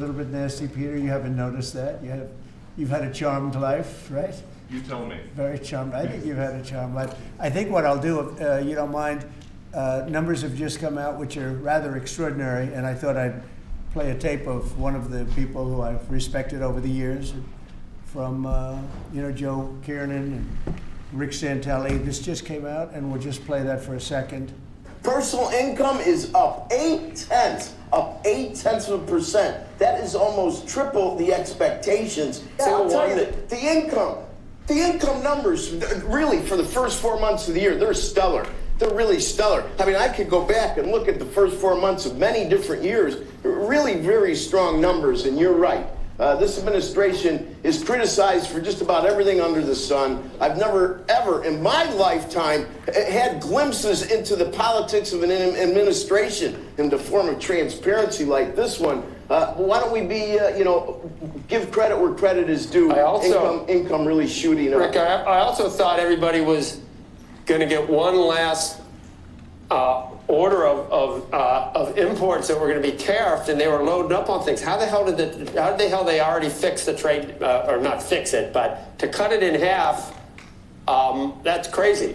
A little bit nasty, Peter. You haven't noticed that. You've had a charmed life, right? You tell me. Very charmed. I think you've had a charmed life. I think what I'll do, if you don't mind, numbers have just come out which are rather extraordinary, and I thought I'd play a tape of one of the people who I've respected over the years, from Joe Kiernan and Rick Santelli. This just came out, and we'll just play that for a second. Personal income is up 0.8%. That is almost triple the expectations. Yeah, I'll tell you that the income numbers, really, for the first 4 months of the year, they're stellar. They're really stellar. I mean, I could go back and look at the first 4 months of many different years. Really very strong numbers, and you're right. This administration is criticized for just about everything under the sun. I've never, ever in my lifetime had glimpses into the politics of an administration in the form of transparency like this one. Why don't we be, give credit where credit is due? Income really shooting up. Rick, I also thought everybody was going to get one last order of imports that were going to be tariffed, and they were loading up on things. How the hell they already fix the trade, or not fix it, but to cut it in half? That's crazy.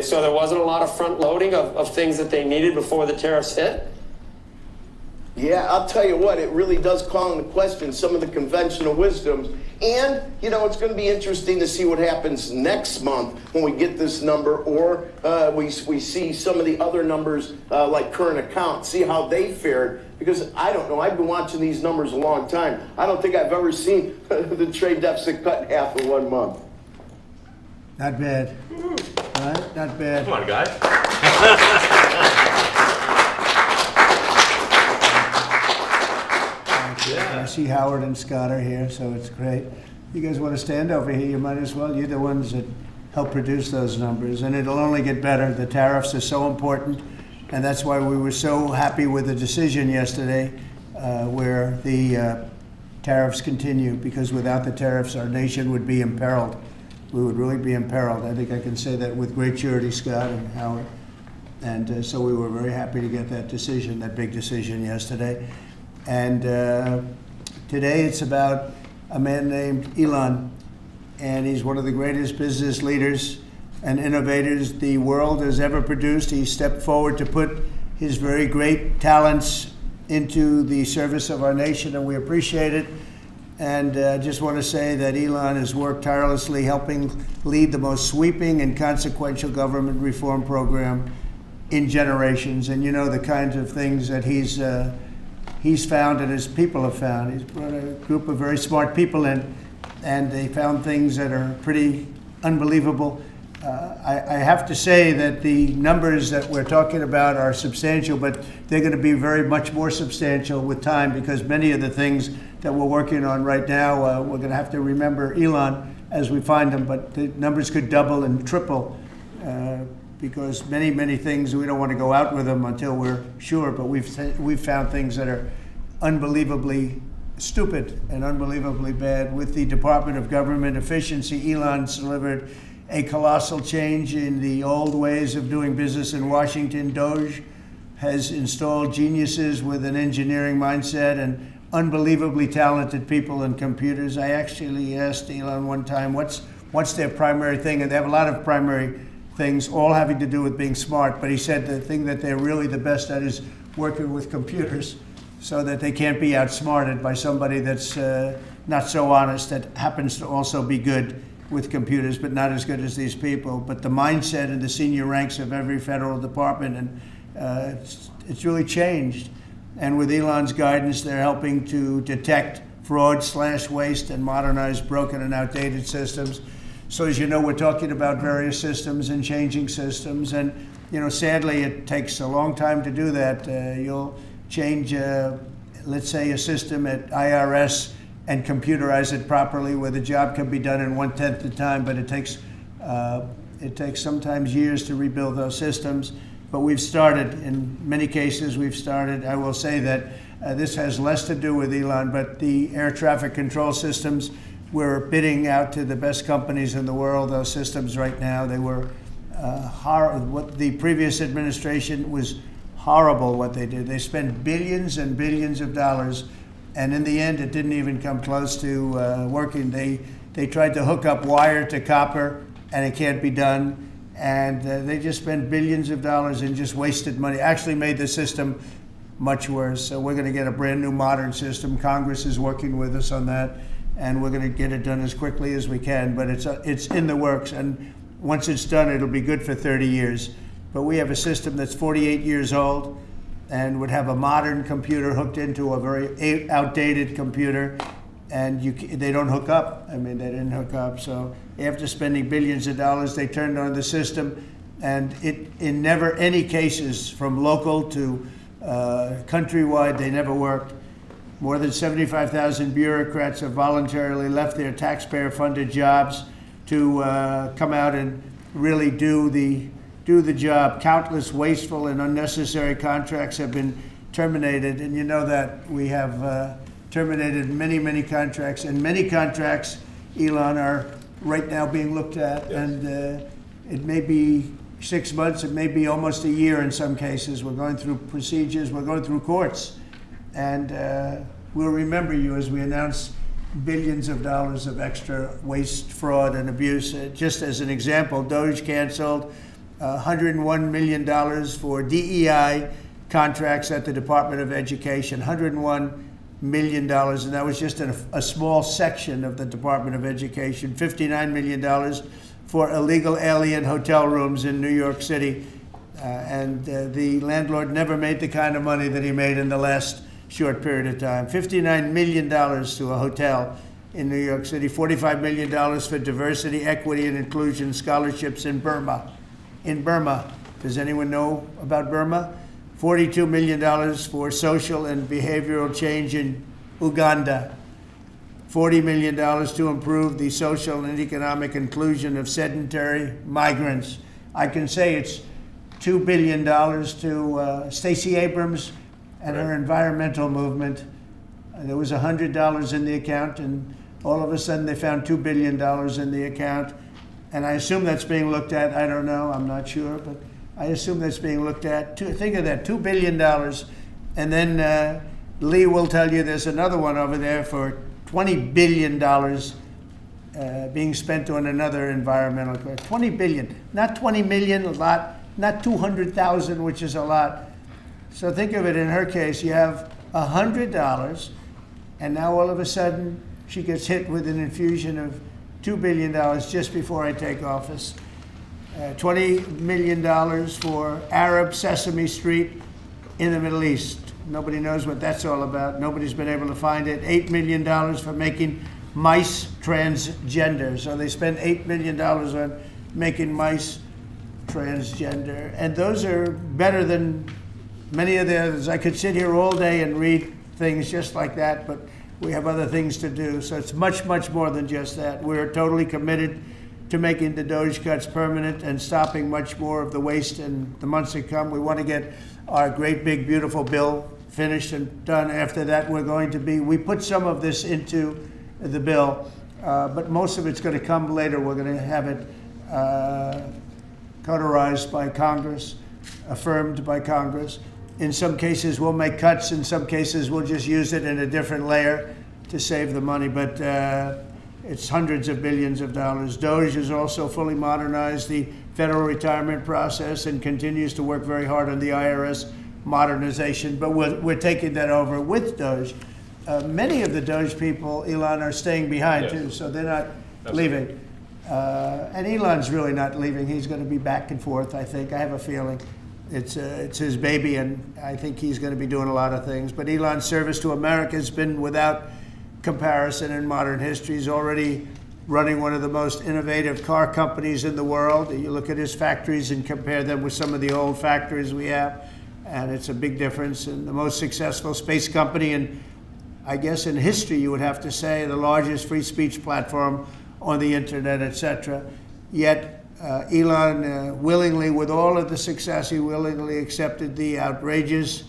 So there wasn't a lot of front loading of things that they needed before the tariffs hit. Yeah, I'll tell you what, it really does call into question some of the conventional wisdoms. And, it's going to be interesting to see what happens next month when we get this number, or we see some of the other numbers like current account, see how they fared. Because I don't know, I've been watching these numbers a long time. I don't think I've ever seen the trade deficit cut in half in 1 month. Not bad. Right? Not bad. Come on, guys. I see Howard and Scott are here, so it's great. You guys want to stand over here? You might as well. You're the ones that help produce those numbers, and it'll only get better. The tariffs are so important, and that's why we were so happy with the decision yesterday where the tariffs continue, because without the tariffs, our nation would be imperiled. We would really be imperiled. I think I can say that with great surety, Scott and Howard. And so we were very happy to get that decision, that big decision yesterday. And today it's about a man named Elon, and he's one of the greatest business leaders and innovators the world has ever produced. He stepped forward to put his very great talents into the service of our nation, and we appreciate it. And I just want to say that Elon has worked tirelessly helping lead the most sweeping and consequential government reform program in generations. And the kinds of things that he's found and his people have found. He's brought a group of very smart people in, and they found things that are pretty unbelievable. I have to say that the numbers that we're talking about are substantial, but they're going to be very much more substantial with time, because many of the things that we're working on right now, we're going to have to remember Elon as we find them, but the numbers could double and triple. Because many things, we don't want to go out with them until we're sure, but we've found things that are unbelievably stupid and unbelievably bad. With the Department of Government Efficiency, Elon's delivered a colossal change in the old ways of doing business in Washington. DOGE has installed geniuses with an engineering mindset and unbelievably talented people and computers. I actually asked Elon one time, what's their primary thing? And they have a lot of primary things, all having to do with being smart. But he said the thing that they're really the best at is working with computers, so that they can't be outsmarted by somebody that's not so honest, that happens to also be good with computers, but not as good as these people. But the mindset in the senior ranks of every federal department, and it's really changed. And with Elon's guidance, they're helping to detect fraud/waste and modernize broken and outdated systems. So as you know, we're talking about various systems and changing systems. And, sadly, it takes a long time to do that. You'll change, let's say, a system at IRS and computerize it properly, where the job can be done in 1/10 the time, but it takes sometimes years to rebuild those systems. But we've started, in many cases, I will say that this has less to do with Elon, but the air traffic control systems, we're bidding out to the best companies in the world, those systems right now. They were what the previous administration was horrible what they did. They spent billions and billions of dollars And in the end, it didn't even come close to working. They tried to hook up wire to copper, and it can't be done. And they just spent billions of dollars and just wasted money. Actually made the system much worse. So we're going to get a brand new modern system. Congress is working with us on that, and we're going to get it done as quickly as we can. But it's in the works, and once it's done, it'll be good for 30 years. But we have a system that's 48 years old and would have a modern computer hooked into a very outdated computer, and they don't hook up. I mean, they didn't hook up. So after spending billions of dollars, they turned on the system, and in never any cases, from local to countrywide, they never worked. More than 75,000 bureaucrats have voluntarily left their taxpayer-funded jobs to come out and really do the job. Countless wasteful and unnecessary contracts have been terminated, and you know that we have terminated many, many contracts, and many contracts, Elon, are right now being looked at, and it may be 6 months, it may be almost a year in some cases. We're going through procedures, we're going through courts, and we'll remember you as we announce billions of dollars of extra waste, fraud, and abuse. Just as an example, DOGE canceled $101 million for DEI contracts at the Department of Education, $101 million, and that was just a small section of the Department of Education. $59 million for illegal alien hotel rooms in New York City, and the landlord never made the kind of money that he made in the last short period of time. $59 million to a hotel in New York City, $45 million for diversity, equity, and inclusion scholarships in Burma. In Burma, does anyone know about Burma? $42 million for social and behavioral change in Uganda. $40 million to improve the social and economic inclusion of sedentary migrants. I can say it's $2 billion to Stacey Abrams and her environmental movement. There was $100 in the account, and all of a sudden they found $2 billion in the account. And I assume that's being looked at. I don't know, I'm not sure, but I assume that's being looked at. Think of that, $2 billion. And then Lee will tell you there's another one over there for $20 billion being spent on another environmental cause. $20 billion, not 20 million, a lot, not 200,000, which is a lot. So think of it, in her case, you have $100, and now all of a sudden she gets hit with an infusion of $2 billion just before I take office. $20 million for Arab Sesame Street in the Middle East. Nobody knows what that's all about. Nobody's been able to find it. $8 million for making mice transgender. So they spend $8 million on making mice transgender. And those are better than many of the others. I could sit here all day and read things just like that, but we have other things to do. So it's much, much more than just that. We're totally committed to making the DOGE cuts permanent and stopping much more of the waste in the months to come. We want to get our great, big, beautiful bill finished and done. After that, we put some of this into the bill, but most of it's going to come later. We're going to have it cauterized by Congress, affirmed by Congress. In some cases, we'll make cuts. In some cases, we'll just use it in a different layer to save the money. But it's hundreds of billions of dollars. DOGE has also fully modernized the federal retirement process and continues to work very hard on the IRS modernization. But we're taking that over with DOGE. Many of the DOGE people, Elon, are staying behind too, so they're not leaving. And Elon's really not leaving. He's going to be back and forth, I think. I have a feeling. It's his baby, and I think he's going to be doing a lot of things. But Elon's service to America has been without comparison in modern history. He's already running one of the most innovative car companies in the world. You look at his factories and compare them with some of the old factories we have, and it's a big difference. And the most successful space company, and I guess in history you would have to say the largest free speech platform on the internet, etc. Yet Elon willingly, with all of the success, he willingly accepted the outrageous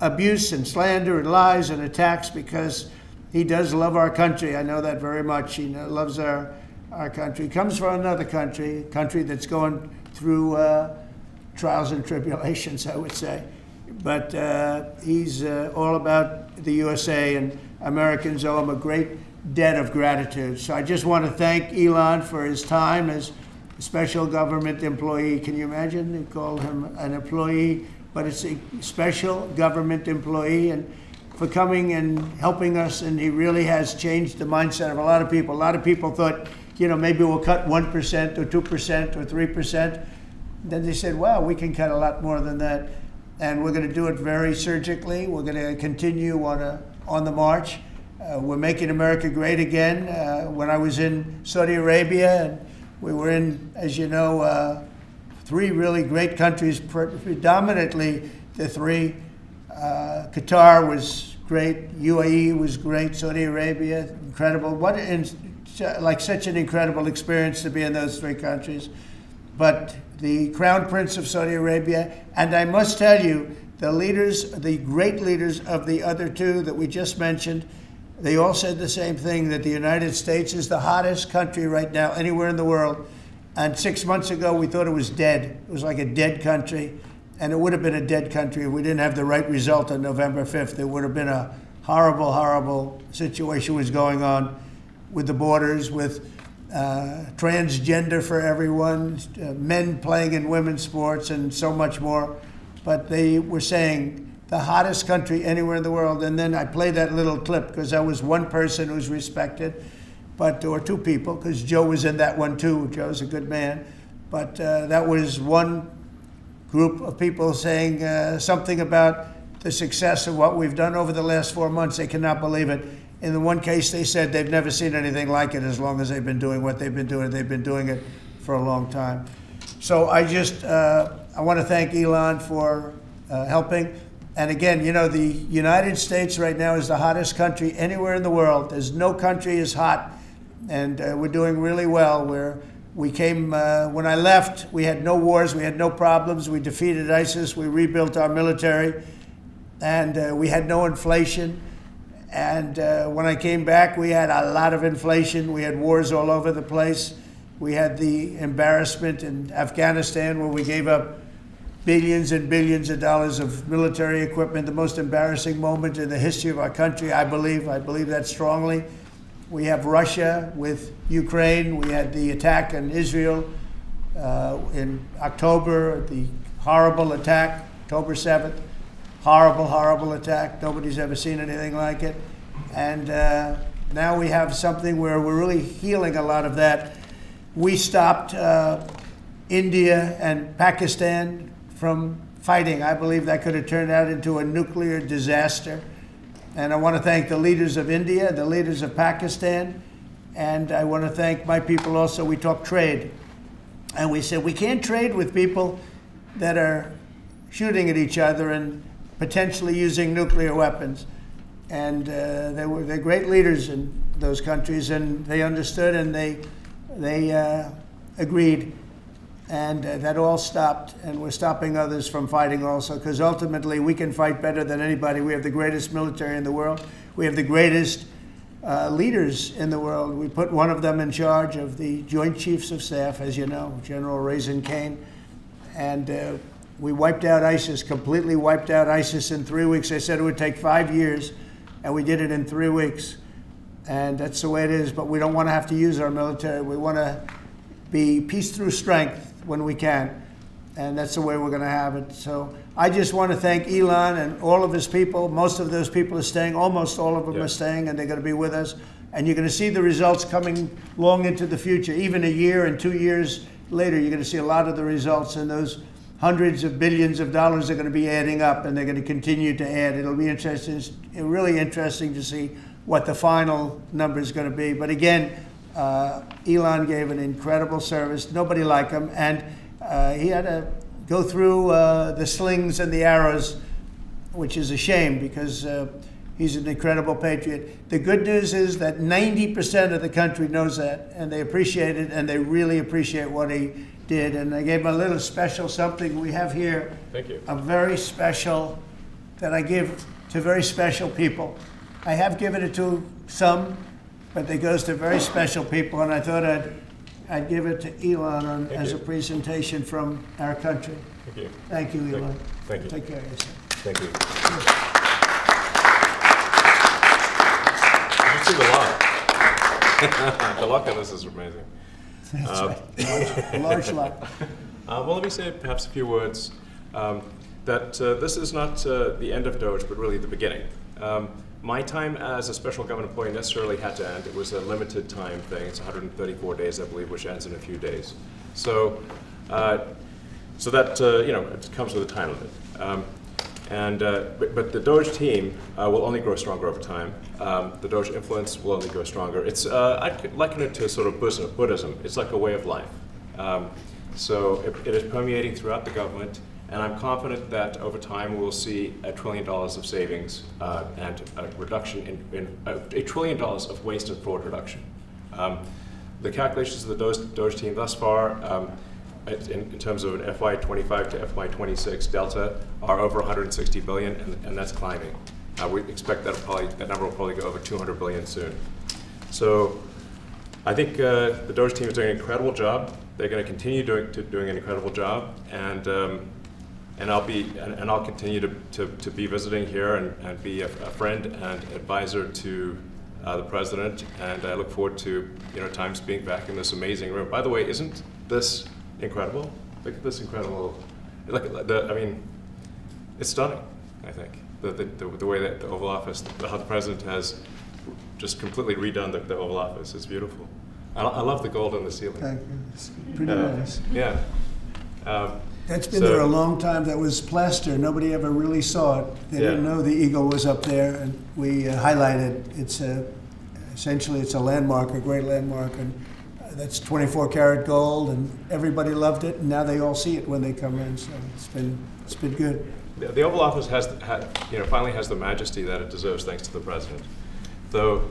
abuse and slander and lies and attacks because he does love our country. I know that very much. He loves our country. He comes from another country that's going through trials and tribulations, I would say. But he's all about the USA, and Americans owe him a great debt of gratitude. So I just want to thank Elon for his time as a special government employee. Can you imagine? They call him an employee, but it's a special government employee, and for coming and helping us. And he really has changed the mindset of a lot of people. A lot of people thought, maybe we'll cut 1% or 2% or 3%. Then they said, wow, we can cut a lot more than that. And we're going to do it very surgically. We're going to continue on the march. We're making America great again. When I was in Saudi Arabia, and we were in, as you know, 3 really great countries, predominantly the 3. Qatar was great, UAE was great, Saudi Arabia, incredible. Such an incredible experience to be in those 3 countries. But the Crown Prince of Saudi Arabia, and I must tell you, the great leaders of the other 2 that we just mentioned, they all said the same thing, that the United States is the hottest country right now anywhere in the world. And 6 months ago, we thought it was dead. It was like a dead country. And it would have been a dead country if we didn't have the right result on November 5th. It would have been a horrible, horrible situation was going on with the borders, with transgender for everyone, men playing in women's sports, and so much more. But they were saying the hottest country anywhere in the world. And then I played that little clip because I was one person who's respected, or 2 people, because Joe was in that one too. Joe's a good man. But that was one group of people saying something about the success of what we've done over the last 4 months. They cannot believe it. In the one case, they said they've never seen anything like it as long as they've been doing what they've been doing. They've been doing it for a long time. So I want to thank Elon for helping. And again, the United States right now is the hottest country anywhere in the world. There's no country as hot, and we're doing really well. We came, when I left, we had no wars, we had no problems. We defeated ISIS, we rebuilt our military, and we had no inflation. And when I came back, we had a lot of inflation. We had wars all over the place. We had the embarrassment in Afghanistan where we gave up billions and billions of dollars of military equipment, the most embarrassing moment in the history of our country, I believe. I believe that strongly. We have Russia with Ukraine. We had the attack on Israel in October, the horrible attack, October 7th. Horrible, horrible attack. Nobody's ever seen anything like it. And now we have something where we're really healing a lot of that. We stopped India and Pakistan from fighting. I believe that could have turned out into a nuclear disaster. And I want to thank the leaders of India, the leaders of Pakistan, and I want to thank my people also. We talked trade, and we said we can't trade with people that are shooting at each other and potentially using nuclear weapons. And they're great leaders in those countries, and they understood, and they agreed. And that all stopped, and we're stopping others from fighting also, because ultimately we can fight better than anybody. We have the greatest military in the world. We have the greatest leaders in the world. We put one of them in charge of the Joint Chiefs of Staff, as you know, General Raisin Kane. And we wiped out ISIS, completely wiped out ISIS in 3 weeks. They said it would take 5 years, and we did it in 3 weeks. And that's the way it is, but we don't want to have to use our military. We want to be peace through strength when we can, and that's the way we're going to have it. So I just want to thank Elon and all of his people. Most of those people are staying, almost all of them are staying, and they're going to be with us. And you're going to see the results coming long into the future. Even a year and 2 years later, you're going to see a lot of the results, and those hundreds of billions of dollars are going to be adding up, and they're going to continue to add. It'll be interesting, really interesting to see what the final number is going to be. But again, Elon gave an incredible service. Nobody like him, and he had to go through the slings and the arrows, which is a shame because he's an incredible patriot. The good news is that 90% of the country knows that, and they appreciate it, and they really appreciate what he did. And I gave him a little special something we have here. Thank you. A very special that I give to very special people. I have given it to some, but it goes to very special people, and I thought I'd give it to Elon as a presentation from our country. Thank you. Thank you, Elon. Thank you. Take care of yourself. Thank you. can see the lock. The lock on this is amazing. That's right. Large lot. Well, let me say perhaps a few words that this is not the end of Doge, but really the beginning. My time as a special government employee necessarily had to end. It was a limited time thing. It's 134 days, I believe, which ends in a few days. So, so that it comes with a time limit. But the Doge team will only grow stronger over time. The Doge influence will only grow stronger. It's I'd liken it to sort of Buddhism. It's like a way of life. So it is permeating throughout the government, and I'm confident that over time we'll see $1 trillion of savings and a reduction in $1 trillion of waste and fraud reduction. The calculations of the Doge team thus far, in terms of an FY25 to FY26 delta, are over 160 billion, and that's climbing. We expect that number will probably go over 200 billion soon. So I think the Doge team is doing an incredible job. They're going to continue doing an incredible job, and I'll continue to be visiting here and be a friend and advisor to the president. And I look forward to times being back in this amazing room. By the way, isn't this incredible? Look at this incredible. It's stunning. I think the way that the Oval Office, how the president has just completely redone the Oval Office. It's beautiful. I love the gold on the ceiling. Thank you. It's pretty nice. Yeah. That's been there a long time. That was plaster. Nobody ever really saw it. They didn't know the eagle was up there, and we highlighted. It's essentially it's a landmark, a great landmark, and that's 24 karat gold, and everybody loved it. And now they all see it when they come in. So it's been good. The Oval Office finally has the majesty that it deserves, thanks to the president. So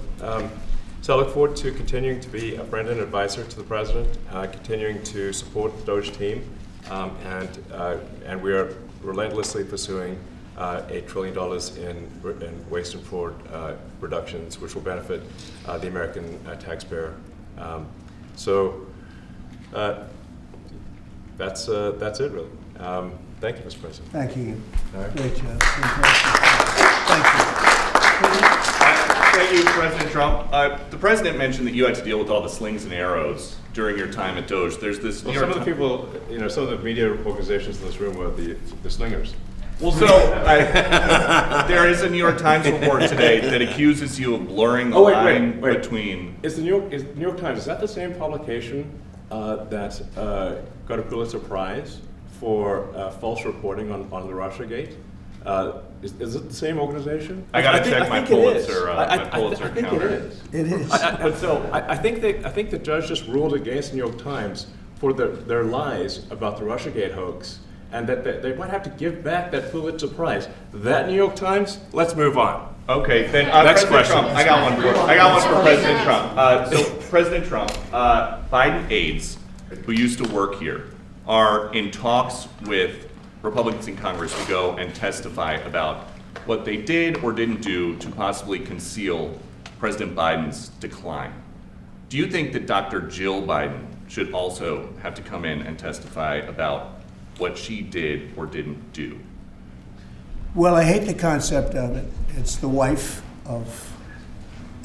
I look forward to continuing to be a friend and advisor to the president, continuing to support the Doge team, and we are relentlessly pursuing $8 trillion in waste and fraud reductions, which will benefit the American taxpayer. So that's it, really. Thank you, Mr. President. Thank you. Right. Great job. Thank you. Thank you, President Trump. The president mentioned that you had to deal with all the slings and arrows during your time at Doge. There's this. Some of the people, some of the media organizations in this room were the slingers. Well, so there is a New York Times report today that accuses you of blurring the line between. Is the New York Times, is that the same publication that got a Pulitzer Prize for false reporting on the Russiagate? Is it the same organization? I got to check my Pulitzer. I think counter. it is. It is. I think the judge just ruled against the New York Times for their lies about the Russiagate hoax, and that they might have to give back that Pulitzer Prize. That New York Times. Let's move on. Okay, then Next President question. Trump. I got one for President Trump. So President Trump, Biden aides who used to work here are in talks with Republicans in Congress to go and testify about what they did or didn't do to possibly conceal President Biden's decline. Do you think that Dr. Jill Biden should also have to come in and testify about what she did or didn't do? Well, I hate the concept of it. It's the wife of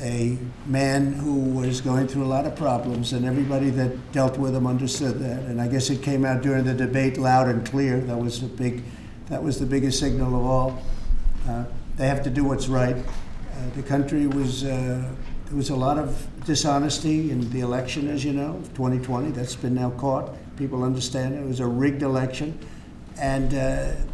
a man who was going through a lot of problems, and everybody that dealt with him understood that. And I guess it came out during the debate loud and clear. That was the biggest signal of all. They have to do what's right. The country was there was a lot of dishonesty in the election, as you know, of 2020. That's been now caught. People understand it. It was a rigged election. And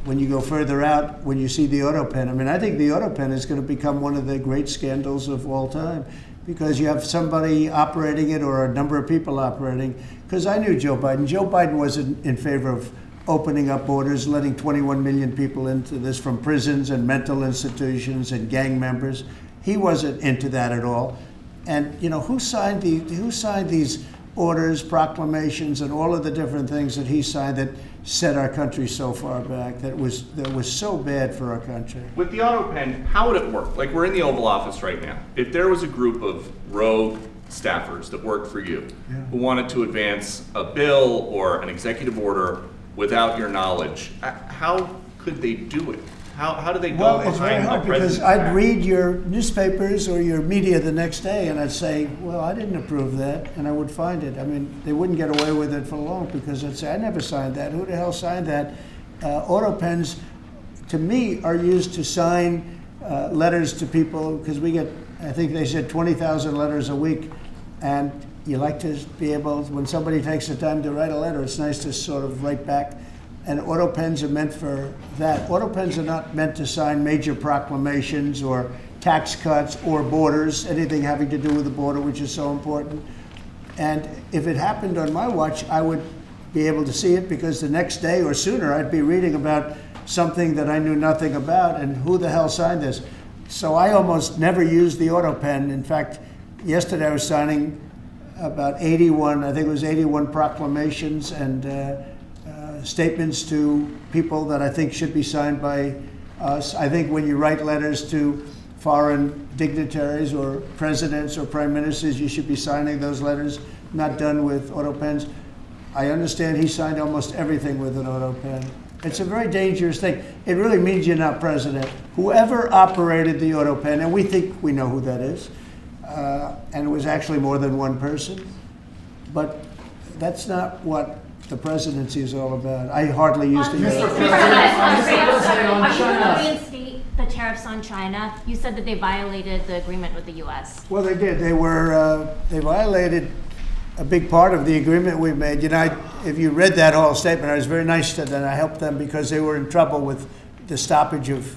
when you go further out, when you see the auto pen, I think the auto pen is going to become one of the great scandals of all time, because you have somebody operating it or a number of people operating. Because I knew Joe Biden. Joe Biden wasn't in favor of opening up borders, letting 21 million people into this from prisons and mental institutions and gang members. He wasn't into that at all. And who signed these orders, proclamations, and all of the different things that he signed that set our country so far back, that was so bad for our country? With the auto pen, how would it work? Like, we're in the Oval Office right now. If there was a group of rogue staffers that worked for you who wanted to advance a bill or an executive order without your knowledge, how could they do it? How do they go Well, it's very behind hard the because president's I'd back? read your newspapers or your media the next day and I'd say, well, I didn't approve that, and I would find it. I mean, they wouldn't get away with it for long because they'd say, I never signed that. Who the hell signed that? Auto pens, to me, are used to sign letters to people because we get, I think they said 20,000 letters a week, and you like to be able, when somebody takes the time to write a letter, it's nice to sort of write back. And auto pens are meant for that. Auto pens are not meant to sign major proclamations or tax cuts or borders, anything having to do with the border, which is so important. And if it happened on my watch, I would be able to see it because the next day or sooner I'd be reading about something that I knew nothing about and who the hell signed this. So I almost never use the auto pen. In fact, yesterday I was signing about 81, I think it was 81 proclamations and statements to people that I think should be signed by us. I think when you write letters to foreign dignitaries or presidents or prime ministers, you should be signing those letters, not done with auto pens. I understand he signed almost everything with an auto pen. It's a very dangerous thing. It really means you're not president. Whoever operated the auto pen, and we think we know who that is, and it was actually more than one person, but that's not what the presidency is all about. I hardly used to use it. Are you going to reinstate the tariffs on China? You said that they violated the agreement with the U.S. Well, they did. They violated a big part of the agreement we made. You know, if you read that whole statement, I was very nice to them. I helped them because they were in trouble with the stoppage of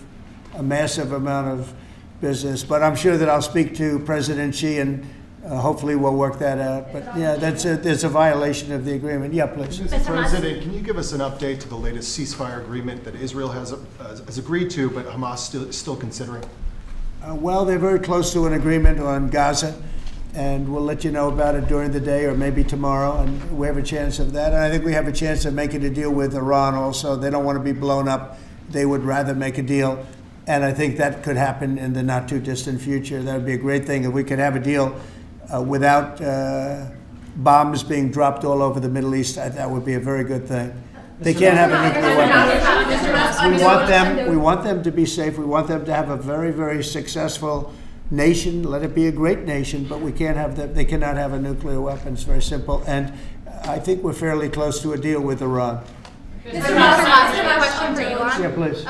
a massive amount of business. But I'm sure that I'll speak to President Xi and hopefully we'll work that out. But yeah, there's a violation of the agreement. Yeah, please. Mr. Musk? President, can you give us an update to the latest ceasefire agreement that Israel has agreed to, but Hamas still considering? Well, they're very close to an agreement on Gaza, and we'll let you know about it during the day or maybe tomorrow, and we have a chance of that. And I think we have a chance of making a deal with Iran also. They don't want to be blown up. They would rather make a deal, and I think that could happen in the not too distant future. That would be a great thing if we could have a deal without bombs being dropped all over the Middle East. That would be a very good thing. They can't have a nuclear weapon. We want them to be safe. We want them to have a very, very successful nation. Let it be a great nation, but we can't have them. They cannot have a nuclear weapon. It's very simple. And I think we're fairly close to a deal with Iran. Mr. Musk, I have a question for Elon. Yeah, please.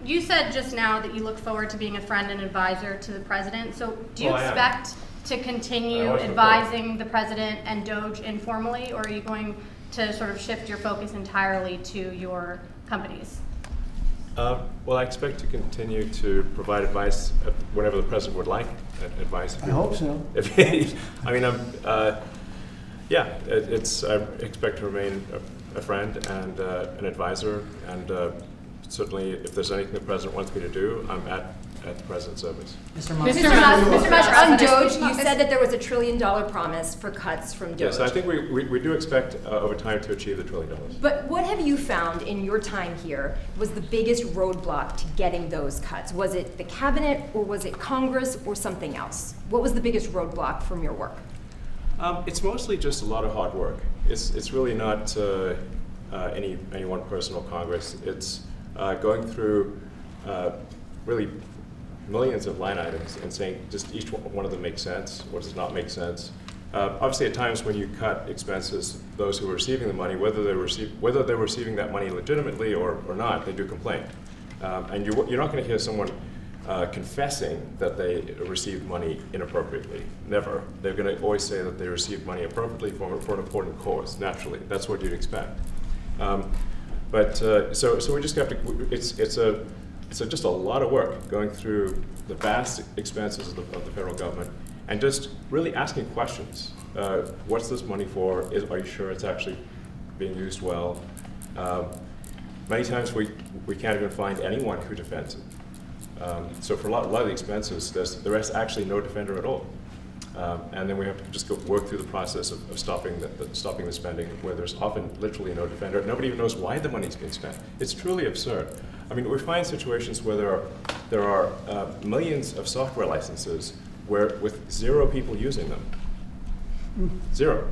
You said just now that you look forward to being a friend and advisor to the president. So do you Well, I am. expect to continue advising the president and Doge informally, or are you going to sort of shift your focus entirely to your companies? Well, I expect to continue to provide advice whenever the president would like advice. I hope so. I mean, I expect to remain a friend and an advisor, and certainly if there's anything the president wants me to do, I'm at the president's service. Mr. Musk, on Doge, you said that there was $1 trillion promise for cuts from Doge. Yes, I think we do expect over time to achieve the $1 trillion. But what have you found in your time here was the biggest roadblock to getting those cuts? Was it the cabinet, or was it Congress, or something else? What was the biggest roadblock from your work? It's mostly just a lot of hard work. It's really not any one person or Congress. It's going through really millions of line items and saying just each one of them makes sense, what does not make sense. Obviously, at times when you cut expenses, those who are receiving the money, whether they're receiving that money legitimately or not, they do complain. And you're not going to hear someone confessing that they received money inappropriately. Never. They're going to always say that they received money appropriately for an important cause. Naturally, that's what you'd expect. So we just have to. It's just a lot of work going through the vast expenses of the federal government and just really asking questions. What's this money for? Are you sure it's actually being used well? Many times we can't even find anyone who defends it. So for a lot of the expenses, there is actually no defender at all. And then we have to just go work through the process of stopping the spending, where there's often literally no defender. Nobody even knows why the money's being spent. It's truly absurd. I mean, we find situations where there are millions of software licenses with 0 people using them. 0.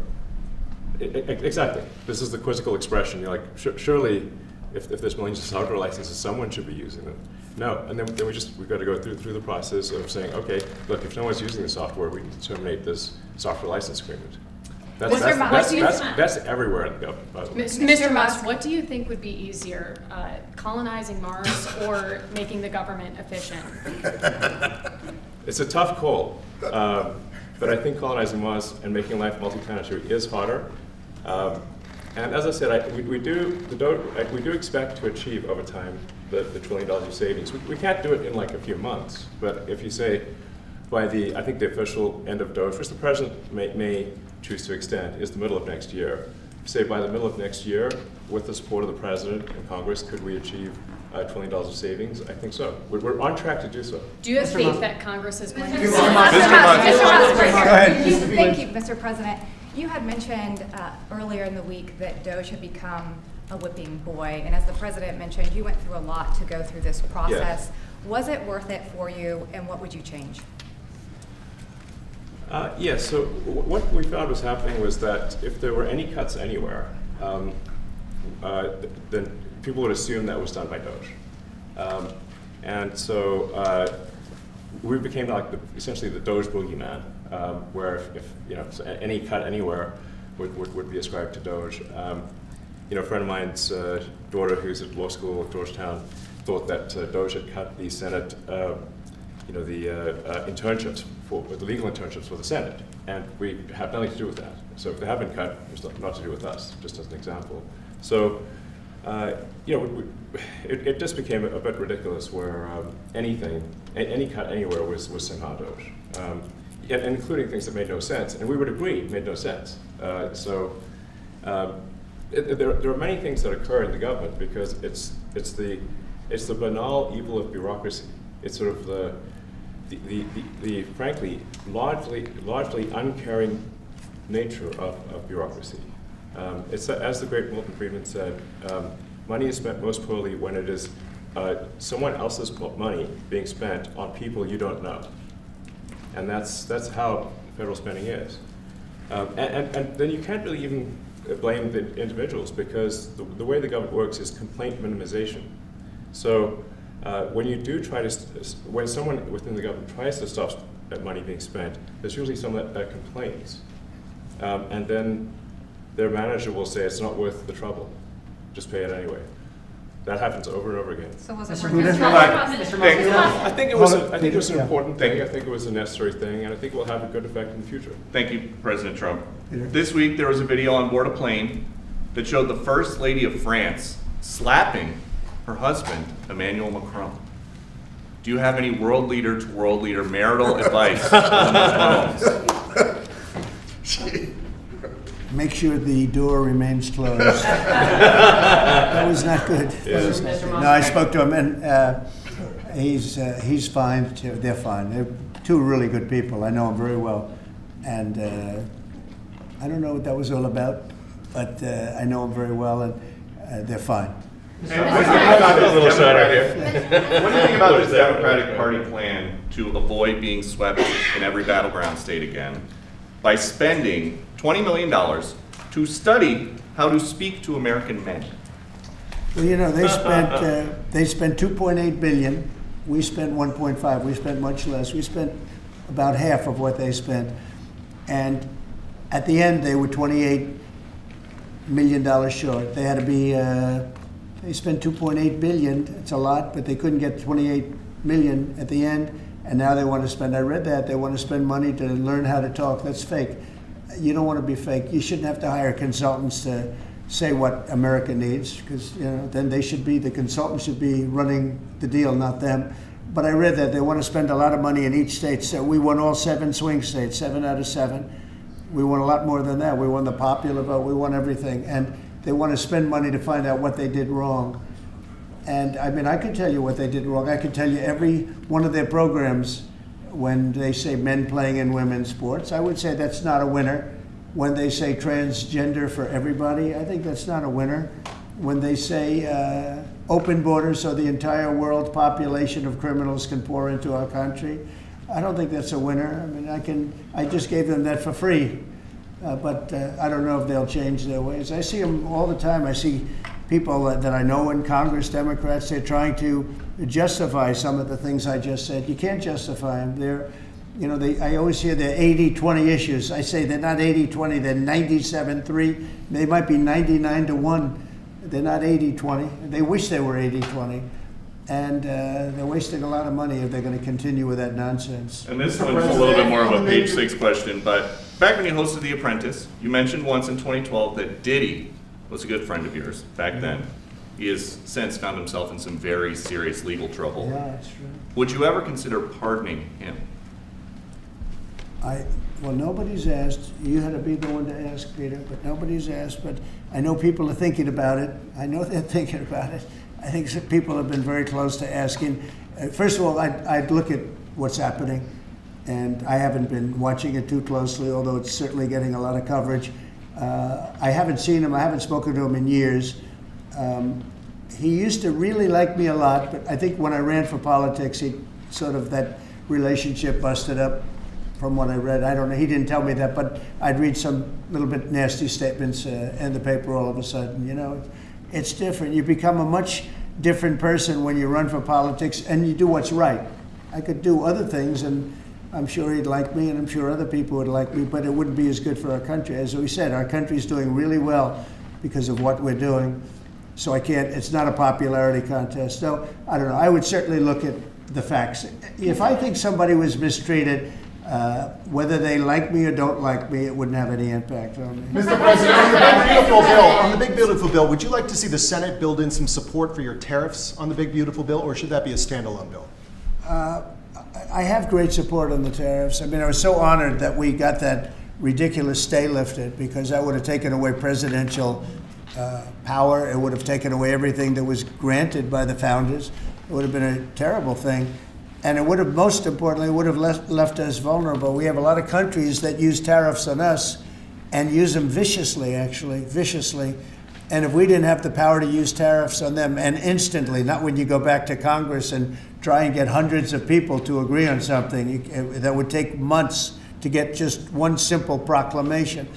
Exactly. This is the quizzical expression. You're like, surely, if there's millions of software licenses, someone should be using them. No, and then we've got to go through the process of saying, okay, look, if no one's using the software, we need to terminate this software license agreement. That's everywhere in the government, by the way. Mr. Musk, what do you think would be easier, colonizing Mars or making the government efficient? It's a tough call, but I think colonizing Mars and making life multi-planetary is harder. And as I said, we do expect to achieve over time the $1 trillion of savings. We can't do it in like a few months, but if you say by I think the official end of Doge, which the president may choose to extend, is the middle of next year. Say by the middle of next year, with the support of the president and Congress, could we achieve $1 trillion of savings? I think so. We're on track to do so. Do you have faith that Congress is going to? Mr. Musk, ahead. Thank you, Mr. President. You had mentioned earlier in the week that Doge had become a whipping boy, and as the president mentioned, you went through a lot to go through this process. Yes. Was it worth it for you, and what would you change? Yes, so what we found was happening was that if there were any cuts anywhere, then people would assume that was done by Doge. And so we became like essentially the Doge boogeyman, where if so any cut anywhere would be ascribed to Doge. A friend of mine's daughter, who's at law school at Georgetown, thought that Doge had cut the Senate, the internships the legal internships for the Senate, and we have nothing to do with that. So if they have been cut, it's not to do with us, just as an example. So, it just became a bit ridiculous where any cut anywhere was somehow Doge, and including things that made no sense, and we would agree made no sense. There are many things that occur in the government because it's the banal evil of bureaucracy. It's sort of the frankly largely uncaring nature of bureaucracy. It's as the great Milton Friedman said, money is spent most poorly when it is someone else's money being spent on people you don't know, and that's how federal spending is. And then you can't really even blame the individuals because the way the government works is complaint minimization. So when you do when someone within the government tries to stop money being spent, there's usually someone that complains. And then their manager will say it's not worth the trouble, just pay it anyway. That happens over and over again. So was it Mr. worth Musk. I think it was an important thing. I think it was a necessary thing, and I think it will have a good effect in the future. Thank you, President Trump. This week there was a video on board a plane that showed the First Lady of France slapping her husband, Emmanuel Macron. Do you have any world leader to world leader marital advice on those phones? Make sure the door remains closed. That was not good. No, I spoke to him, and he's fine. They're fine. They're two really good people. I know them very well, and I don't know what that was all about, but I know them very well, and they're fine. What do you think about this Democratic Party plan to avoid being swept in every battleground state again by spending $20 million to study how to speak to American men? Well, they spent 2.8 billion. We spent 1.5. We spent much less. We spent about half of what they spent, and at the end they were $28 million short. They had to be. They spent 2.8 billion. It's a lot, but they couldn't get 28 million at the end, and now they want to spend. I read that they want to spend money to learn how to talk. That's fake. You don't want to be fake. You shouldn't have to hire consultants to say what America needs, because then the consultants should be running the deal, not them. But I read that they want to spend a lot of money in each state. So we won all 7 swing states, 7 out of 7. We won a lot more than that. We won the popular vote. We won everything, and they want to spend money to find out what they did wrong. And I mean, I can tell you what they did wrong. I can tell you every one of their programs. When they say men playing in women's sports, I would say that's not a winner. When they say transgender for everybody, I think that's not a winner. When they say open borders so the entire world population of criminals can pour into our country, I don't think that's a winner. I mean, I just gave them that for free, but I don't know if they'll change their ways. I see them all the time. I see people that I know in Congress, Democrats, they're trying to justify some of the things I just said. You can't justify them. They're, you know, I always hear they're 80-20 issues. I say they're not 80-20, they're 97-3. They might be 99-1. They're not 80-20. They wish they were 80-20. And they're wasting a lot of money if they're going to continue with that nonsense. And this one's a little bit more of a page 6 question, but back when you hosted The Apprentice, you mentioned once in 2012 that Diddy was a good friend of yours back then. He has since found himself in some very serious legal trouble. Yeah, that's true. Would you ever consider pardoning him? Well, nobody's asked. You had to be the one to ask, Peter, but nobody's asked. But I know people are thinking about it. I know they're thinking about it. I think some people have been very close to asking. First of all, I'd look at what's happening, and I haven't been watching it too closely, although it's certainly getting a lot of coverage. I haven't seen him. I haven't spoken to him in years. He used to really like me a lot, but I think when I ran for politics, he sort of, that relationship busted up from what I read. I don't know. He didn't tell me that, but I'd read some little bit nasty statements in the paper all of a sudden. You know, it's different. You become a much different person when you run for politics and you do what's right. I could do other things, and I'm sure he'd like me, and I'm sure other people would like me, but it wouldn't be as good for our country. As we said, our country's doing really well because of what we're doing. So I can't, it's not a popularity contest. So I don't know. I would certainly look at the facts. If I think somebody was mistreated, whether they like me or don't like me, it wouldn't have any impact on me. Mr. President, on the big beautiful bill, would you like to see the Senate build in some support for your tariffs on the big beautiful bill, or should that be a standalone bill? I have great support on the tariffs. I mean, I was so honored that we got that ridiculous stay lifted, because that would have taken away presidential power. It would have taken away everything that was granted by the founders. It would have been a terrible thing. And it would have, most importantly, would have left us vulnerable. We have a lot of countries that use tariffs on us and use them viciously, actually, viciously. And if we didn't have the power to use tariffs on them, and instantly, not when you go back to Congress and try and get hundreds of people to agree on something, that would take months to get just one simple proclamation.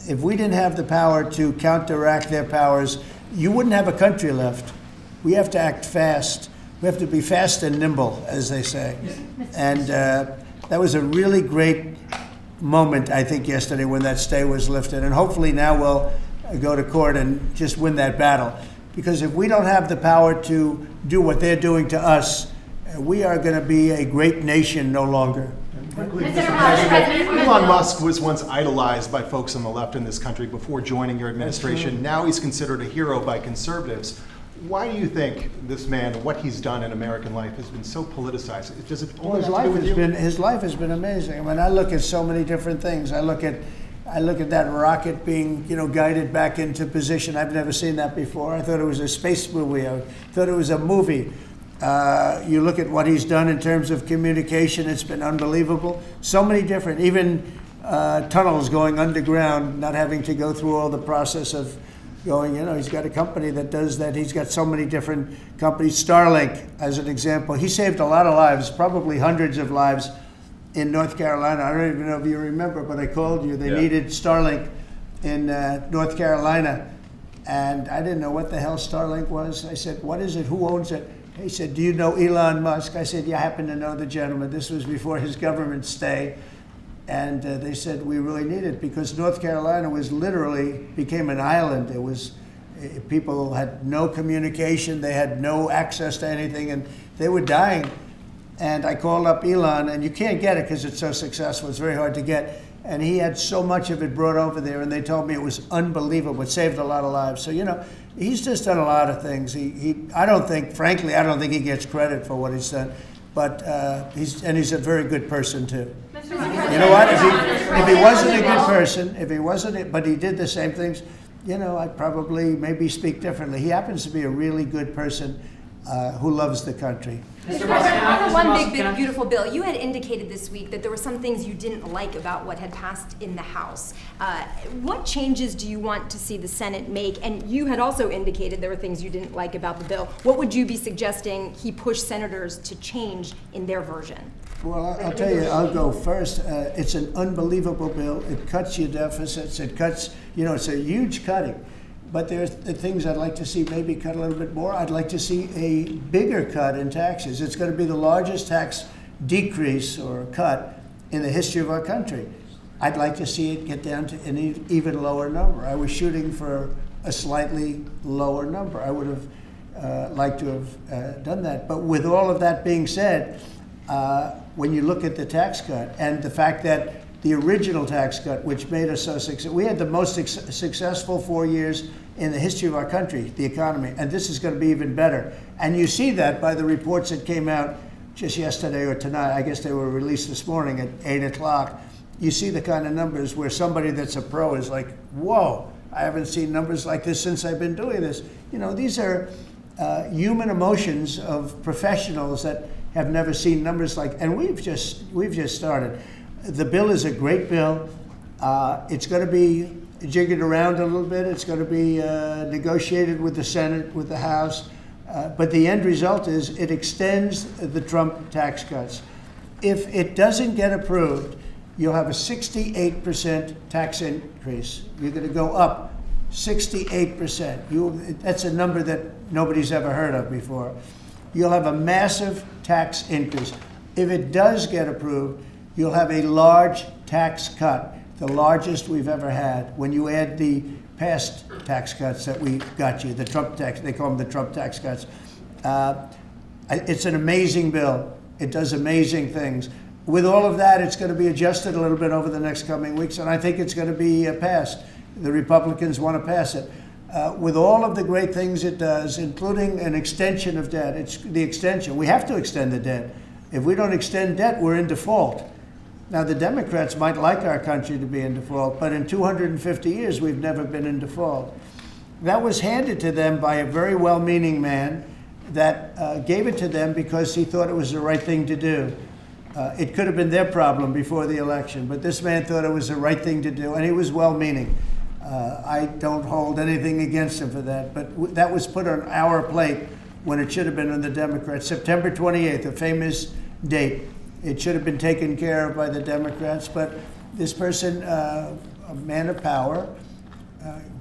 If we didn't have the power to counteract their powers, you wouldn't have a country left. We have to act fast. We have to be fast and nimble, as they say. And that was a really great moment, I think, yesterday when that stay was lifted. And hopefully now we'll go to court and just win that battle. Because if we don't have the power to do what they're doing to us, we are going to be a great nation no longer. Elon Musk was once idolized by folks on the left in this country before joining your administration. Now he's considered a hero by conservatives. Why do you think this man, what he's done in American life, has been so politicized? Does it only have to do with you? His life has been amazing. I mean, I look at so many different things. I look at that rocket being, guided back into position. I've never seen that before. I thought it was a space movie. I thought it was a movie. You look at what he's done in terms of communication. It's been unbelievable. So many different, even tunnels going underground, not having to go through all the process of going, he's got a company that does that. He's got so many different companies. Starlink, as an example. He saved a lot of lives, probably hundreds of lives in North Carolina. I don't even know if you remember, but I called you. They needed Starlink in North Carolina. And I didn't know what the hell Starlink was. I said, what is it? Who owns it? He said, do you know Elon Musk? I said, yeah, I happen to know the gentleman. This was before his government stay. And they said, we really need it, because North Carolina became an island. It was, people had no communication. They had no access to anything, and they were dying. And I called up Elon, and you can't get it because it's so successful. It's very hard to get. And he had so much of it brought over there, and they told me it was unbelievable. It saved a lot of lives. So, he's just done a lot of things. I don't think he gets credit for what he's done. But he's a very good person too. You know what? If he wasn't a good person, but he did the same things, I'd probably maybe speak differently. He happens to be a really good person who loves the country. Mr. President, on the one big beautiful bill, you had indicated this week that there were some things you didn't like about what had passed in the House. What changes do you want to see the Senate make? And you had also indicated there were things you didn't like about the bill. What would you be suggesting he push senators to change in their version? Well, I'll tell you, I'll go first. It's an unbelievable bill. It cuts your deficits. It cuts, it's a huge cutting. but there's the things I'd like to see maybe cut a little bit more. I'd like to see a bigger cut in taxes. It's going to be the largest tax decrease or cut in the history of our country. I'd like to see it get down to an even lower number. I was shooting for a slightly lower number. I would have liked to have done that. But with all of that being said, when you look at the tax cut and the fact that the original tax cut, which made us so successful, we had the most successful 4 years in the history of our country, the economy, and this is going to be even better. And you see that by the reports that came out just yesterday or tonight. I guess they were released this morning at 8 o'clock. You see the kind of numbers where somebody that's a pro is like, whoa, I haven't seen numbers like this since I've been doing this. You know, these are human emotions of professionals that have never seen numbers like, and we've just started. The bill is a great bill. It's going to be jiggered around a little bit. It's going to be negotiated with the Senate, with the House. But the end result is it extends the Trump tax cuts. If it doesn't get approved, you'll have a 68% tax increase. You're going to go up 68%. That's a number that nobody's ever heard of before. You'll have a massive tax increase. If it does get approved, you'll have a large tax cut, the largest we've ever had. When you add the past tax cuts that we got you, the Trump tax, they call them the Trump tax cuts. It's an amazing bill. It does amazing things. With all of that, it's going to be adjusted a little bit over the next coming weeks, and I think it's going to be passed. The Republicans want to pass it. With all of the great things it does, including an extension of debt, it's the extension. We have to extend the debt. If we don't extend debt, we're in default. Now, the Democrats might like our country to be in default, but in 250 years, we've never been in default. That was handed to them by a very well-meaning man that gave it to them because he thought it was the right thing to do. It could have been their problem before the election, but this man thought it was the right thing to do, and he was well-meaning. I don't hold anything against him for that, but that was put on our plate when it should have been on the Democrats. September 28th, a famous date. It should have been taken care of by the Democrats, but this person, a man of power,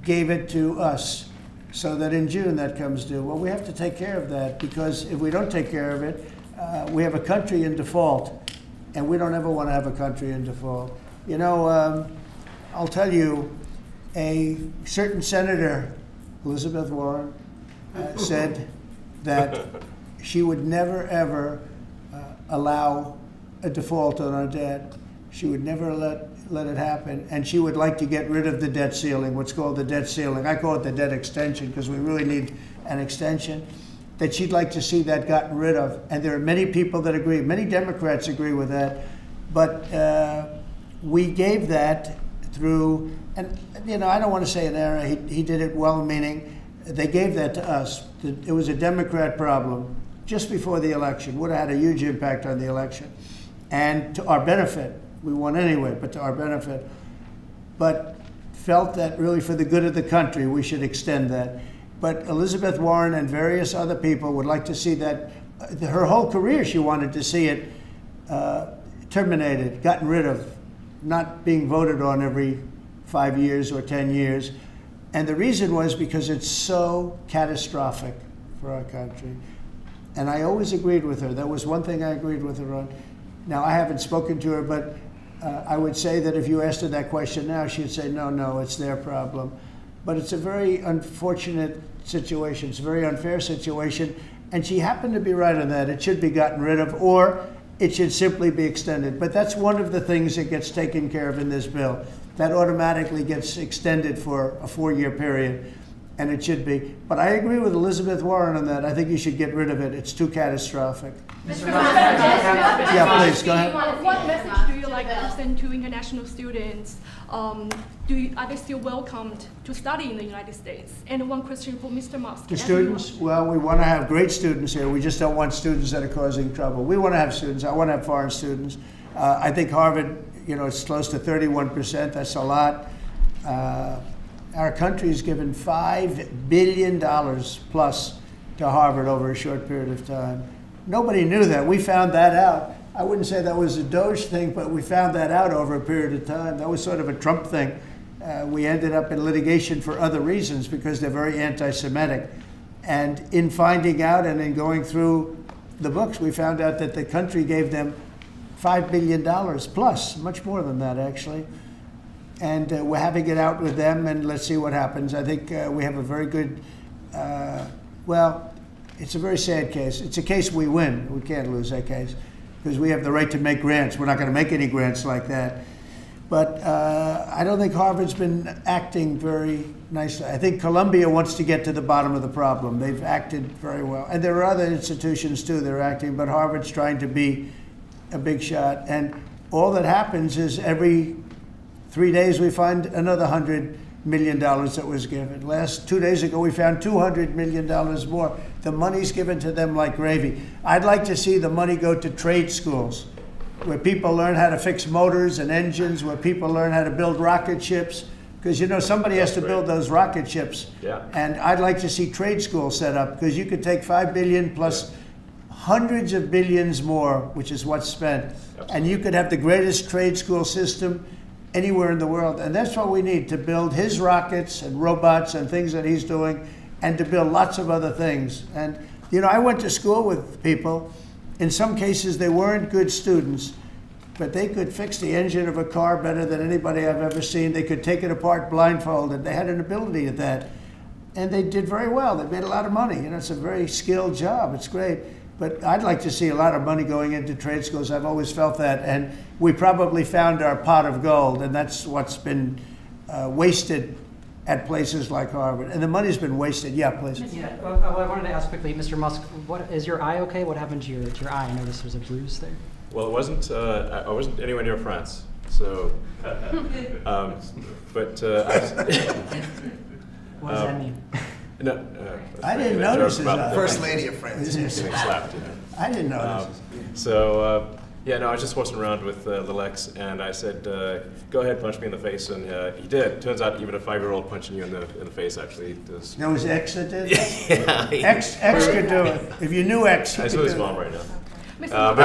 gave it to us so that in June that comes due. Well, we have to take care of that because if we don't take care of it, we have a country in default, and we don't ever want to have a country in default. You know, I'll tell you, a certain senator, Elizabeth Warren, said that she would never, ever allow a default on our debt. She would never let it happen, and she would like to get rid of the debt ceiling, what's called the debt ceiling. I call it the debt extension because we really need an extension. That she'd like to see that gotten rid of. And there are many people that agree. Many Democrats agree with that. But we gave that through, and you know, I don't want to say an error. He did it well-meaning. They gave that to us. It was a Democrat problem just before the election. Would have had a huge impact on the election. And to our benefit, we won anyway, but to our benefit. But felt that really for the good of the country, we should extend that. But Elizabeth Warren and various other people would like to see that, her whole career she wanted to see it terminated, gotten rid of, not being voted on every 5 years or 10 years. And the reason was because it's so catastrophic for our country. And I always agreed with her. That was one thing I agreed with her on. Now, I haven't spoken to her, but I would say that if you asked her that question now, she'd say, no, it's their problem. But it's a very unfortunate situation. It's a very unfair situation. And she happened to be right on that. It should be gotten rid of, or it should simply be extended. But that's one of the things that gets taken care of in this bill. That automatically gets extended for a 4-year period, and it should be. But I agree with Elizabeth Warren on that. I think you should get rid of it. It's too catastrophic. Yeah, please, go ahead. What message do you like to send to international students? Are they still welcomed to study in the United States? And one question for Mr. Musk. To students? Well, we want to have great students here. We just don't want students that are causing trouble. We want to have students. I want to have foreign students. I think Harvard, you know, it's close to 31%. That's a lot. Our country has given $5 billion plus to Harvard over a short period of time. Nobody knew that. We found that out. I wouldn't say that was a Doge thing, but we found that out over a period of time. That was sort of a Trump thing. we ended up in litigation for other reasons because they're very anti-Semitic. And in finding out and in going through the books, we found out that the country gave them $5 billion plus, much more than that actually. And we're having it out with them, and let's see what happens. I think we have a very good, well, it's a very sad case. It's a case we win. We can't lose that case because we have the right to make grants. We're not going to make any grants like that. But I don't think Harvard's been acting very nicely. I think Columbia wants to get to the bottom of the problem. They've acted very well. And there are other institutions too that are acting, but Harvard's trying to be a big shot. And all that happens is every 3 days we find another $100 million that was given. 2 days ago we found $200 million more. The money's given to them like gravy. I'd like to see the money go to trade schools, where people learn how to fix motors and engines, where people learn how to build rocket ships, because you know somebody has to build those rocket ships. Yeah. And I'd like to see trade schools set up, because you could take $5 billion plus hundreds of billions more, which is what's spent, and you could have the greatest trade school system anywhere in the world. And that's what we need to build his rockets and robots and things that he's doing, and to build lots of other things. And you know, I went to school with people. In some cases, they weren't good students, but they could fix the engine of a car better than anybody I've ever seen. They could take it apart blindfolded. They had an ability at that. And they did very well. They made a lot of money. You know, it's a very skilled job. It's great. But I'd like to see a lot of money going into trade schools. I've always felt that. And we probably found our pot of gold, and that's what's been wasted at places like Harvard. And the money's been wasted. Yeah, please. Yeah, well, I wanted to ask quickly, Mr. Musk, is your eye okay? What happened to your eye? I noticed there was a bruise there. Well, it wasn't. I wasn't anywhere near France, so. But what does that mean? No, I didn't notice his eye. First Lady of France. Getting slapped, you know. I didn't notice. Yeah, no, I was just horsing around with Lil X, and I said, "Go ahead, punch me in the face," and he did. Turns out, even a 5-year-old punching you in the face actually does. That was X that did? Yeah. X could do it. If you knew X, he I could saw do his it. mom right now. But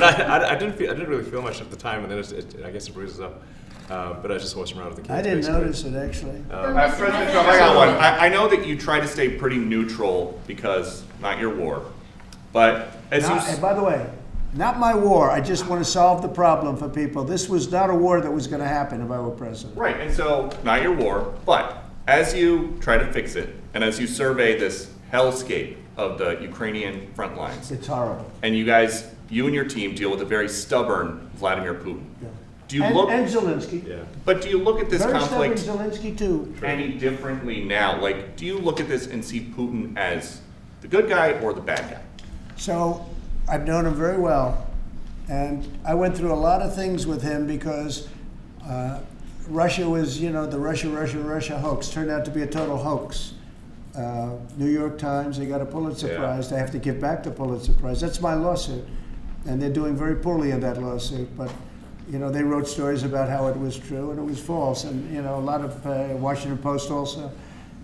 I didn't really feel much at the time, and then I guess it bruises up. But I was just horsing around with the kids. I didn't basically. notice it, actually. President Trump, I got one. I know that you try to stay pretty neutral because not your war, but as And by the way, not my war. I just want to solve the problem for people. This was not a war that was going to happen if I were president. Right, and so not your war, but as you try to fix it, and as you survey this hellscape of the Ukrainian front lines, It's horrible. and you and your team deal with a very stubborn Vladimir Putin. Yeah. Do you And look? Zelensky. Yeah. But do you look at this Very conflict stubborn Zelensky, too. any differently now? Like, do you look at this and see Putin as the good guy or the bad guy? So I've known him very well, and I went through a lot of things with him because Russia was, you know, the Russia hoax turned out to be a total hoax. New York Times, they got a Pulitzer Prize. They have to give back the Pulitzer Prize. That's my lawsuit, and they're doing very poorly in that lawsuit. But you know, they wrote stories about how it was true and it was false, and you know, a lot of Washington Post also.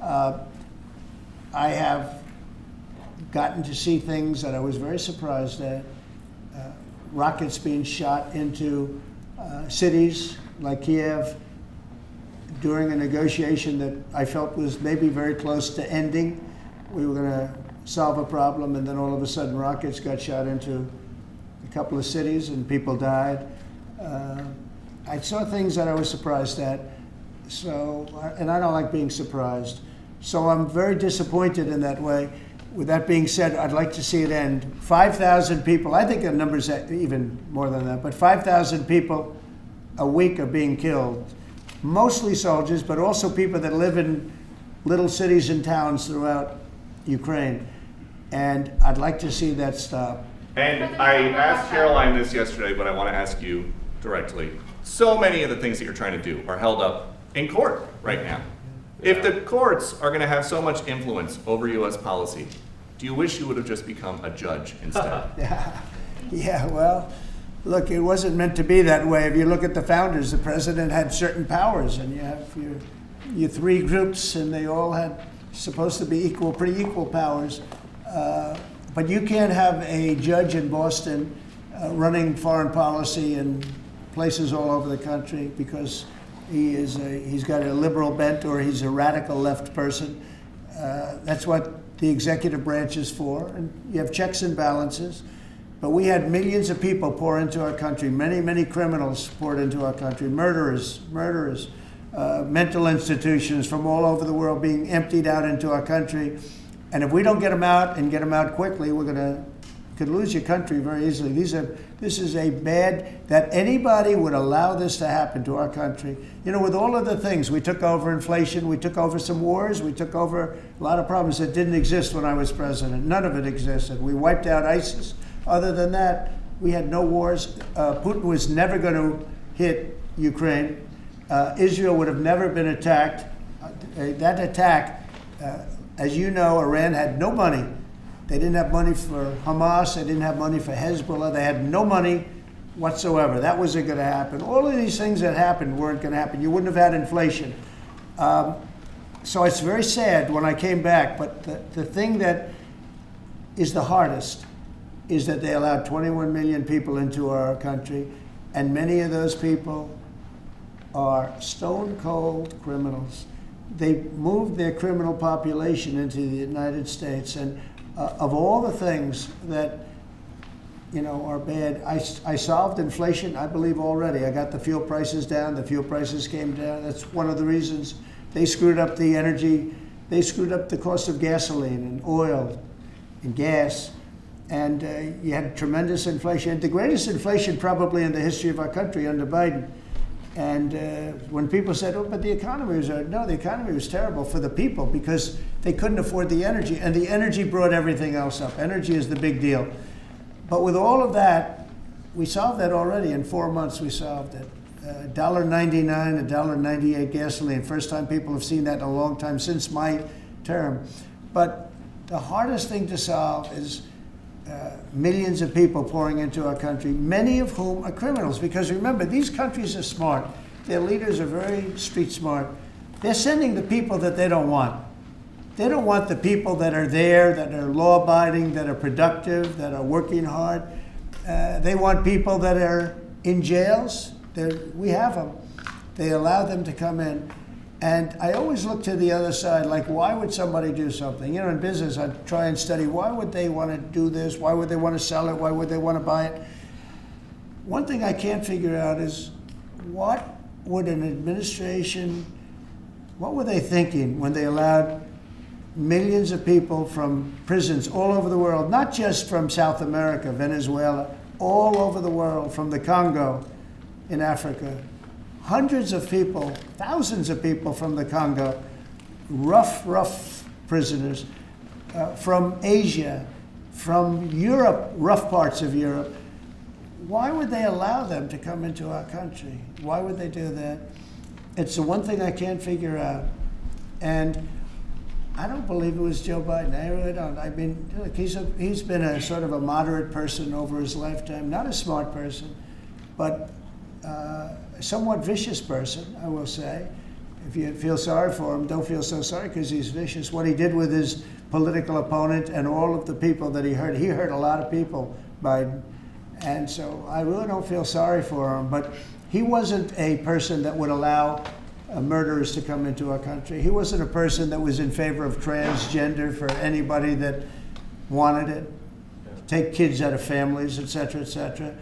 I have gotten to see things that I was very surprised at. Rockets being shot into cities like Kiev during a negotiation that I felt was maybe very close to ending. We were going to solve a problem, and then all of a sudden rockets got shot into a couple of cities and people died. I saw things that I was surprised at, and I don't like being surprised. So I'm very disappointed in that way. With that being said, I'd like to see it end. 5,000 people, I think the number's even more than that, but 5,000 people a week are being killed. Mostly soldiers, but also people that live in little cities and towns throughout Ukraine. And I'd like to see that stop. And I asked Caroline this yesterday, but I want to ask you directly. So many of the things that you're trying to do are held up in court right now. If the courts are going to have so much influence over U.S. policy, do you wish you would have just become a judge instead? Yeah, well, look, it wasn't meant to be that way. If you look at the founders, the president had certain powers, and you have your three groups, and they all had supposed to be pretty equal powers. But you can't have a judge in Boston running foreign policy in places all over the country, because He's got a liberal bent, or he's a radical left person. That's what the executive branch is for. And you have checks and balances. But we had millions of people pour into our country. Many, many criminals poured into our country. Murderers, mental institutions from all over the world being emptied out into our country. And if we don't get them out and get them out quickly, could lose your country very easily. This is a bad, that anybody would allow this to happen to our country. You know, with all of the things, we took over inflation, we took over some wars, we took over a lot of problems that didn't exist when I was president. None of it existed. We wiped out ISIS. Other than that, we had no wars. Putin was never going to hit Ukraine. Israel would have never been attacked. That attack, as you know, Iran had no money. They didn't have money for Hamas. They didn't have money for Hezbollah. They had no money whatsoever. That wasn't going to happen. All of these things that happened weren't going to happen. You wouldn't have had inflation. So it's very sad when I came back. But the thing that is the hardest is that they allowed 21 million people into our country, and many of those people are stone cold criminals. They moved their criminal population into the United States, and of all the things that are bad, I solved inflation, I believe, already. I got the fuel prices down. The fuel prices came down. That's one of the reasons. They screwed up the energy. They screwed up the cost of gasoline and oil and gas. And you had tremendous inflation, the greatest inflation probably in the history of our country under Biden. And when people said, "Oh, but the economy was," no, the economy was terrible for the people because they couldn't afford the energy, and the energy brought everything else up. Energy is the big deal. But with all of that, we solved that already. In 4 months, we solved it. $1.99, $1.98 gasoline. First time people have seen that in a long time since my term. But the hardest thing to solve is millions of people pouring into our country, many of whom are criminals. Because remember, these countries are smart. Their leaders are very street smart. They're sending the people that they don't want. They don't want the people that are there, that are law-abiding, that are productive, that are working hard. They want people that are in jails. We have them. They allow them to come in. And I always look to the other side, like, why would somebody do something? In business, I try and study, why would they want to do this? Why would they want to sell it? Why would they want to buy it? One thing I can't figure out is, what would an administration, what were they thinking when they allowed millions of people from prisons all over the world, not just from South America, Venezuela, all over the world, from the Congo in Africa, hundreds of people, thousands of people from the Congo, rough prisoners, from Asia, from Europe, rough parts of Europe. Why would they allow them to come into our country? Why would they do that? It's the one thing I can't figure out. And I don't believe it was Joe Biden. I really don't. I mean, look, he's been a sort of a moderate person over his lifetime, not a smart person, but a somewhat vicious person, I will say. If you feel sorry for him, don't feel so sorry, because he's vicious. What he did with his political opponent and all of the people that he hurt a lot of people, Biden. And so I really don't feel sorry for him. But he wasn't a person that would allow murderers to come into our country. He wasn't a person that was in favor of transgender for anybody that wanted it, take kids out of families, et cetera, et cetera.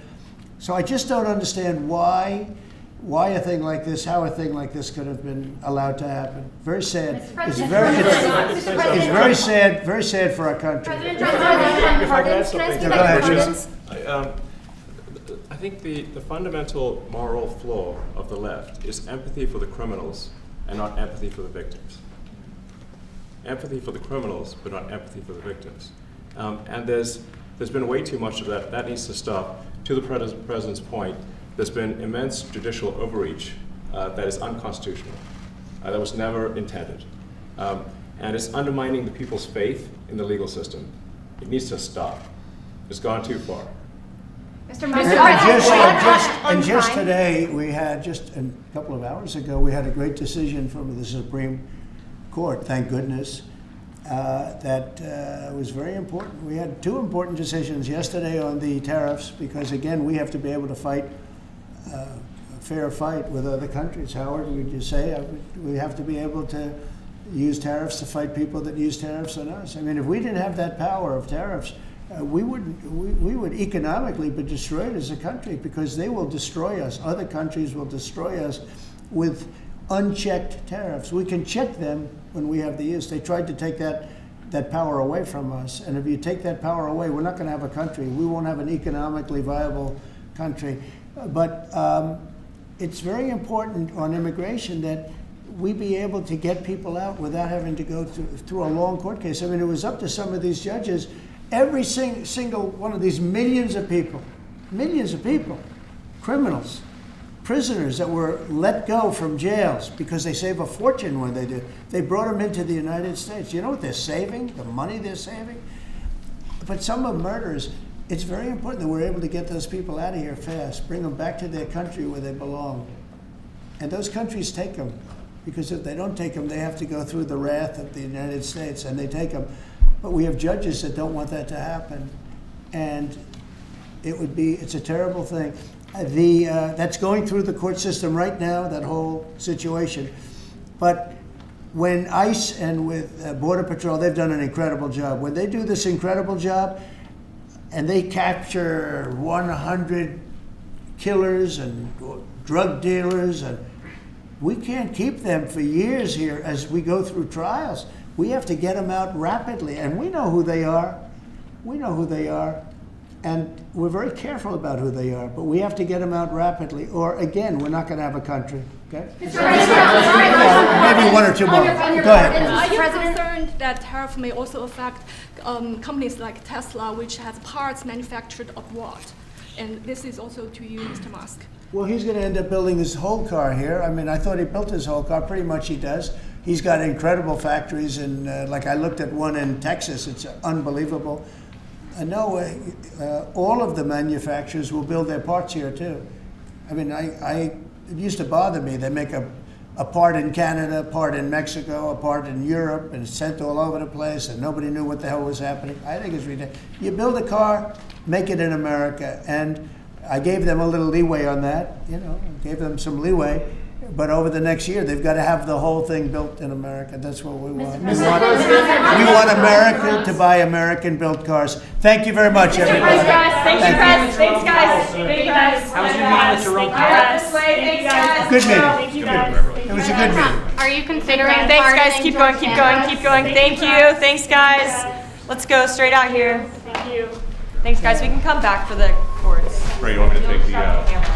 So I just don't understand why a thing like this, how a thing like this could have been allowed to happen. Very sad. It's very sad for our country. If I could add something. I think the fundamental moral flaw of the left is empathy for the criminals and not empathy for the victims. Empathy for the criminals, but not empathy for the victims. And there's been way too much of that. That needs to stop. To the president's point, there's been immense judicial overreach that is unconstitutional. That was never intended. And it's undermining the people's faith in the legal system. It needs to stop. It's gone too far. Mr. President, just today, we had, just a couple of hours ago, we had a great decision from the Supreme Court, thank goodness, that was very important. We had two important decisions yesterday on the tariffs, because again, we have to be able to fight fair fight with other countries. Howard, would you say we have to be able to use tariffs to fight people that use tariffs on us? I mean, if we didn't have that power of tariffs, we would economically be destroyed as a country, because they will destroy us. Other countries will destroy us with unchecked tariffs. We can check them when we have the use. They tried to take that power away from us, and if you take that power away, we're not going to have a country. We won't have an economically viable country. But it's very important on immigration that we be able to get people out without having to go through a long court case. I mean, it was up to some of these judges. Every single one of these millions of people, criminals, prisoners that were let go from jails because they save a fortune when they do. They brought them into the United States. You know what they're saving? The money they're saving? But some of murderers, it's very important that we're able to get those people out of here fast, bring them back to their country where they belong. And those countries take them, because if they don't take them, they have to go through the wrath of the United States, and they take them. But we have judges that don't want that to happen. And it's a terrible thing. That's going through the court system right now, that whole situation. But when ICE and with Border Patrol, they've done an incredible job. When they do this incredible job and they capture 100 killers and drug dealers, and we can't keep them for years here as we go through trials. We have to get them out rapidly, and we know who they are. We know who they are. And we're very careful about who they are, but we have to get them out rapidly, or again, we're not going to have a country. Okay? Maybe one or two more. Go ahead. Are you concerned that tariff may also affect companies like Tesla, which has parts manufactured abroad? And this is also to you, Mr. Musk. Well, he's going to end up building his whole car here. I mean, I thought he built his whole car. Pretty much he does. He's got incredible factories, and like I looked at one in Texas. It's unbelievable. No, all of the manufacturers will build their parts here too. I mean, it used to bother me. They make a part in Canada, a part in Mexico, a part in Europe, and it's sent all over the place, and nobody knew what the hell was happening. I think it's ridiculous. You build a car, make it in America, and I gave them a little leeway on that. Gave them some leeway. But over the next year, they've got to have the whole thing built in America. That's what we want. We want America to buy American-built cars. Thank you very much, everybody. Thank you, Press. Thanks, guys. Thank you, guys. How was your meeting with Jerome Powell? Thanks, guys. Good meeting. Thank you, guys. It was a good meeting. Are you considering Thanks, guys. pardoning Keep going, George keep going, keep going. Thank you. Thanks, guys. Let's go straight out here. Thank you. Thanks, guys. We can come back for the chords. Ray, you want me to take the